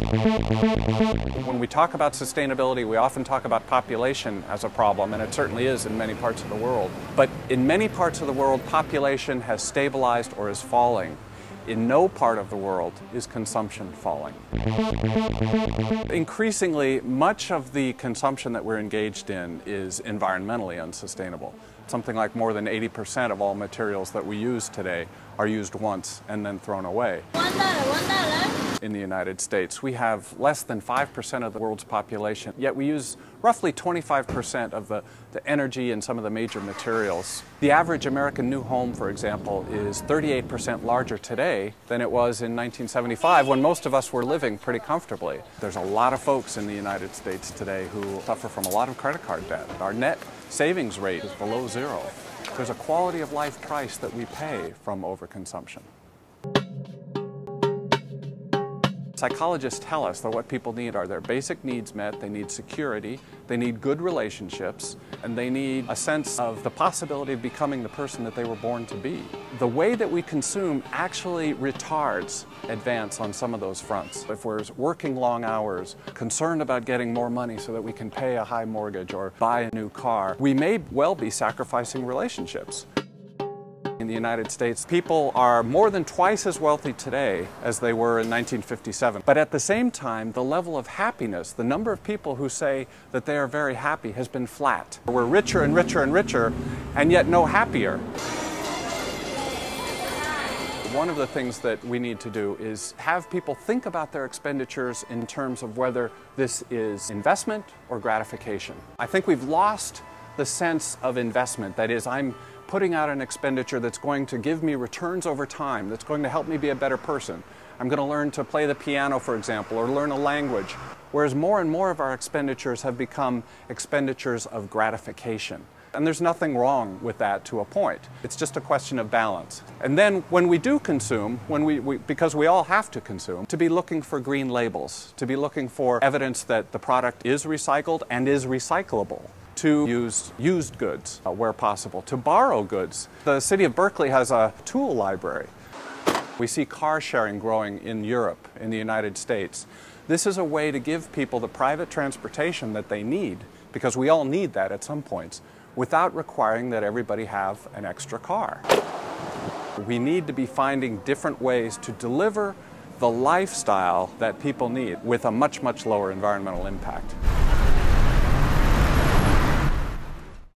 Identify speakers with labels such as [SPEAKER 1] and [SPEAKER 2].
[SPEAKER 1] When we talk about sustainability, we often talk about population as a problem, and it certainly is in many parts of the world. But in many parts of the world, population has stabilized or is falling. In no part of the world is consumption falling. Increasingly, much of the consumption that we're engaged in is environmentally unsustainable. Something like more than 80% of all materials that we use today are used once and then thrown away. $1. In the United States, we have less than 5% of the world's population, yet we use roughly 25% of the energy and some of the major materials. The average American new home, for example, is 38% larger today than it was in 1975 when most of us were living pretty comfortably. There's a lot of folks in the United States today who suffer from a lot of credit card debt. Our net savings rate is below zero. There's a quality of life price that we pay from overconsumption. Psychologists tell us that what people need are their basic needs met. They need security, they need good relationships, and they need a sense of the possibility of becoming the person that they were born to be. The way that we consume actually retards advance on some of those fronts. If we're working long hours, concerned about getting more money so that we can pay a high mortgage or buy a new car, we may well be sacrificing relationships. In the United States, people are more than twice as wealthy today as they were in 1957. But at the same time, the level of happiness, the number of people who say that they are very happy, has been flat. We're richer and richer and richer, and yet no happier. One of the things that we need to do is have people think about their expenditures in terms of whether this is investment or gratification. I think we've lost the sense of investment. That is, I'm putting out an expenditure that's going to give me returns over time, that's going to help me be a better person. I'm going to learn to play the piano, for example, or learn a language. Whereas more and more of our expenditures have become expenditures of gratification. And there's nothing wrong with that to a point. It's just a question of balance. And then when we do consume, because we all have to consume, to be looking for green labels, to be looking for evidence that the product is recycled and is recyclable. To use used goods where possible, to borrow goods. The city of Berkeley has a tool library. We see car sharing growing in Europe, in the United States. This is a way to give people the private transportation that they need, because we all need that at some points, without requiring that everybody have an extra car. We need to be finding different ways to deliver the lifestyle that people need with a much, much lower environmental impact.